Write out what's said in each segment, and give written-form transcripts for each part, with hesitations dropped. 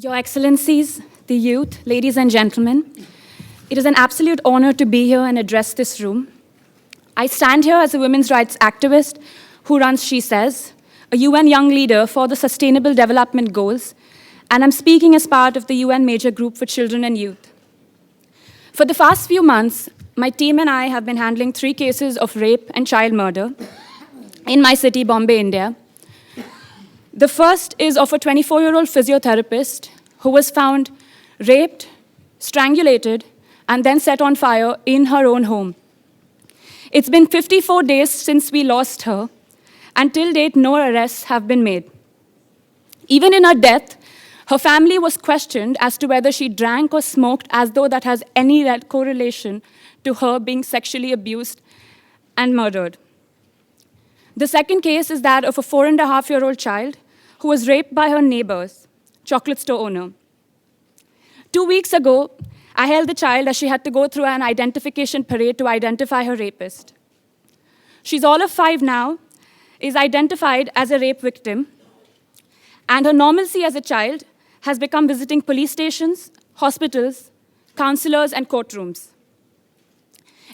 Your Excellencies, the youth, ladies and gentlemen, it is an absolute honor to be here and address this room. I stand here as a women's rights activist who runs SheSays, a UN young leader for the Sustainable Development Goals, and I'm speaking as part of the UN Major Group for Children and Youth. For the past few months, my team and I have been handling 3 cases of rape and child murder in my city, Bombay, India. The first is of a 24-year-old physiotherapist who was found raped, strangulated, and then set on fire in her own home. It's been 54 days since we lost her, and till date, no arrests have been made. Even in her death, her family was questioned as to whether she drank or smoked, as though that has any correlation to her being sexually abused and murdered. The second case is that of a 4.5-year-old child who was raped by her neighbors, chocolate store owner. 2 weeks ago, I held the child as she had to go through an identification parade to identify her rapist. She's all of 5 now, is identified as a rape victim, and her normalcy as a child has become visiting police stations, hospitals, counselors, and courtrooms.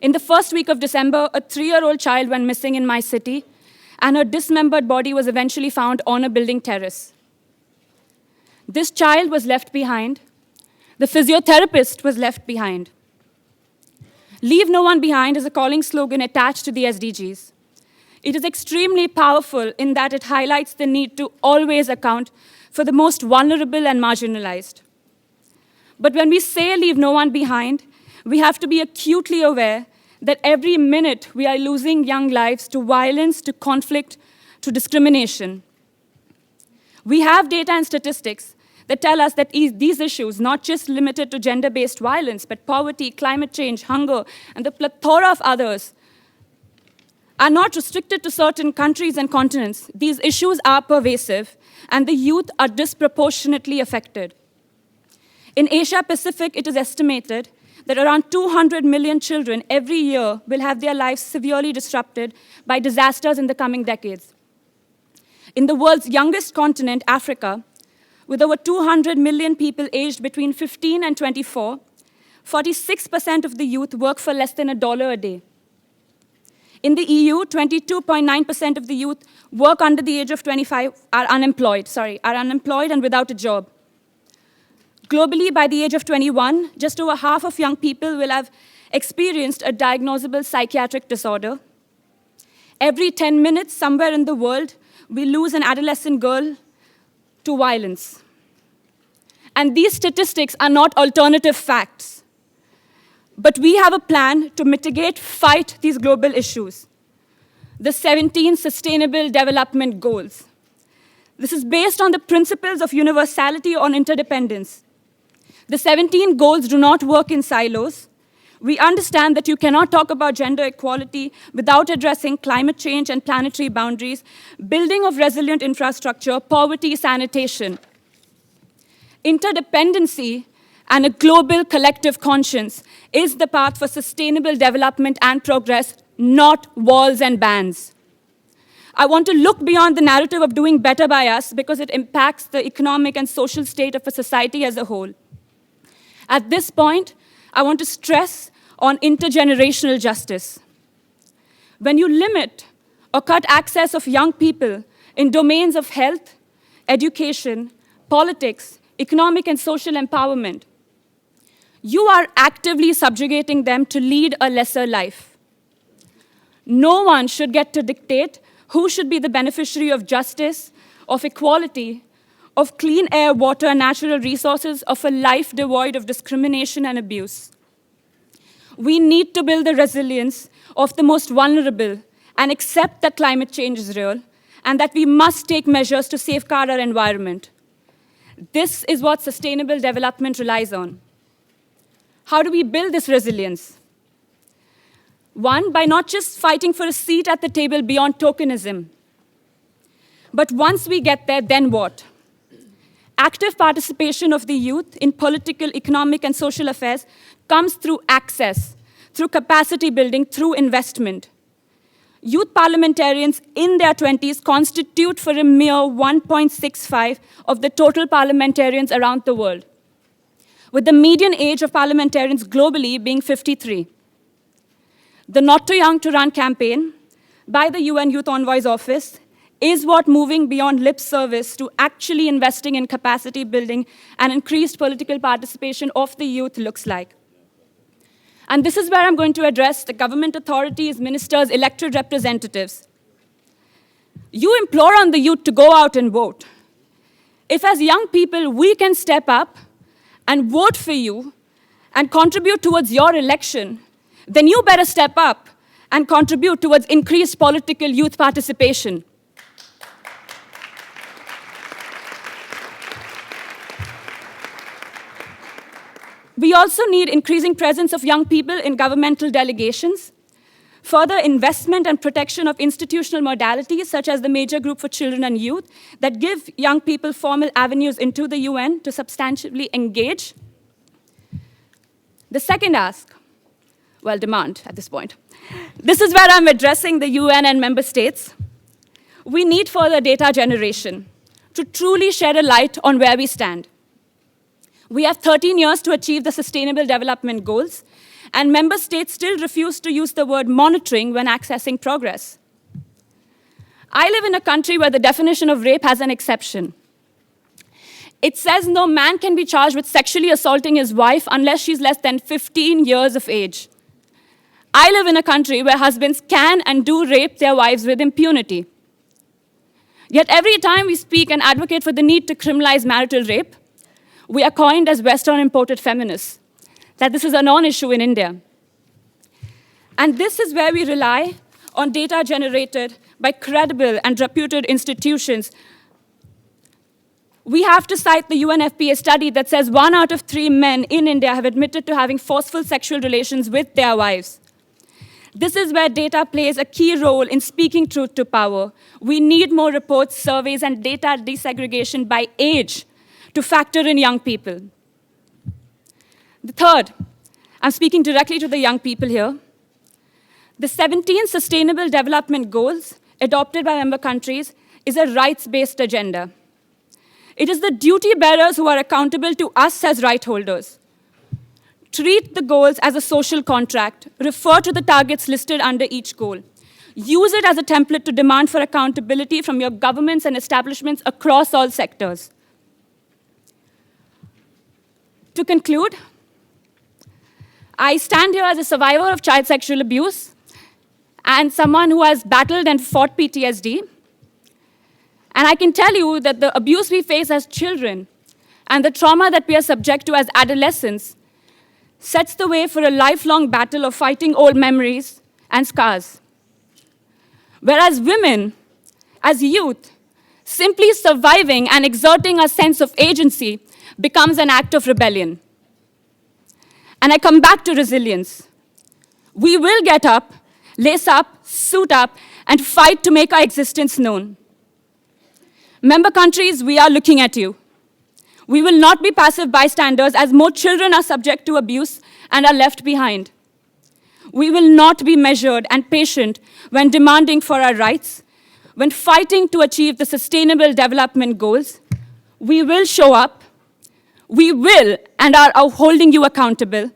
In the first week of December, a 3-year-old child went missing in my city, and her dismembered body was eventually found on a building terrace. This child was left behind. The physiotherapist was left behind. Leave no one behind is a calling slogan attached to the SDGs. It is extremely powerful in that it highlights the need to always account for the most vulnerable and marginalized. But when we say leave no one behind, we have to be acutely aware that every minute we are losing young lives to violence, to conflict, to discrimination. We have data and statistics that tell us that these issues, not just limited to gender-based violence, but poverty, climate change, hunger, and the plethora of others, are not restricted to certain countries and continents. These issues are pervasive, and the youth are disproportionately affected. In Asia Pacific, it is estimated that around 200 million children every year will have their lives severely disrupted by disasters in the coming decades. In the world's youngest continent, Africa, with over 200 million people aged between 15 and 24, 46% of the youth work for less than $1 a day. In the EU, 22.9% of the youth work under the age of 25 are unemployed and without a job. Globally, by the age of 21, just over half of young people will have experienced a diagnosable psychiatric disorder. Every 10 minutes, somewhere in the world, we lose an adolescent girl to violence. And these statistics are not alternative facts. But we have a plan to mitigate, fight these global issues. The 17 Sustainable Development Goals. This is based on the principles of universality or interdependence. The 17 goals do not work in silos. We understand that you cannot talk about gender equality without addressing climate change and planetary boundaries, building of resilient infrastructure, poverty, sanitation. Interdependency and a global collective conscience is the path for sustainable development and progress, not walls and bans. I want to look beyond the narrative of doing better by us because it impacts the economic and social state of a society as a whole. At this point, I want to stress on intergenerational justice. When you limit or cut access of young people in domains of health, education, politics, economic and social empowerment, you are actively subjugating them to lead a lesser life. No one should get to dictate who should be the beneficiary of justice, of equality, of clean air, water, and natural resources, of a life devoid of discrimination and abuse. We need to build the resilience of the most vulnerable and accept that climate change is real and that we must take measures to safeguard our environment. This is what sustainable development relies on. How do we build this resilience? One, by not just fighting for a seat at the table beyond tokenism. But once we get there, then what? Active participation of the youth in political, economic, and social affairs comes through access, through capacity building, through investment. youth parliamentarians in their 20s constitute for a mere 1.65 of the total parliamentarians around the world, with the median age of parliamentarians globally being 53. The Not Too Young to Run campaign by the UN Youth Envoy's Office is what moving beyond lip service to actually investing in capacity building and increased political participation of the youth looks like. And this is where I'm going to address the government authorities, ministers, elected representatives. You implore on the youth to go out and vote. If as young people we can step up and vote for you and contribute towards your election, then you better step up and contribute towards increased political youth participation. We also need increasing presence of young people in governmental delegations, further investment and protection of institutional modalities, such as the Major Group for Children and Youth, that give young people formal avenues into the UN to substantially engage. The second ask, well, demand at this point. This is where I'm addressing the UN and member states. We need further data generation to truly shed a light on where we stand. We have 13 years to achieve the Sustainable Development Goals, and member states still refuse to use the word monitoring when accessing progress. I live in a country where the definition of rape has an exception. It says no man can be charged with sexually assaulting his wife unless she's less than 15 years of age. I live in a country where husbands can and do rape their wives with impunity. Yet every time we speak and advocate for the need to criminalize marital rape, we are coined as Western imported feminists, that this is a non-issue in India. And this is where we rely on data generated by credible and reputed institutions. We have to cite the UNFPA study that says 1 out of 3 men in India have admitted to having forceful sexual relations with their wives. This is where data plays a key role in speaking truth to power. We need more reports, surveys, and data desegregation by age to factor in young people. The third, I'm speaking directly to the young people here. The 17 Sustainable Development Goals adopted by member countries is a rights-based agenda. It is the duty bearers who are accountable to us as right holders. Treat the goals as a social contract. Refer to the targets listed under each goal. Use it as a template to demand for accountability from your governments and establishments across all sectors. To conclude, I stand here as a survivor of child sexual abuse and someone who has battled and fought PTSD. And I can tell you that the abuse we face as children and the trauma that we are subject to as adolescents sets the way for a lifelong battle of fighting old memories and scars. Whereas women, as youth, simply surviving and exerting a sense of agency becomes an act of rebellion. And I come back to resilience. We will get up, lace up, suit up, and fight to make our existence known. Member countries, we are looking at you. We will not be passive bystanders as more children are subject to abuse and are left behind. We will not be measured and patient when demanding for our rights, when fighting to achieve the Sustainable Development Goals. We will show up. We will and are holding you accountable.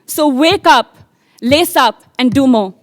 So wake up, lace up, and do more.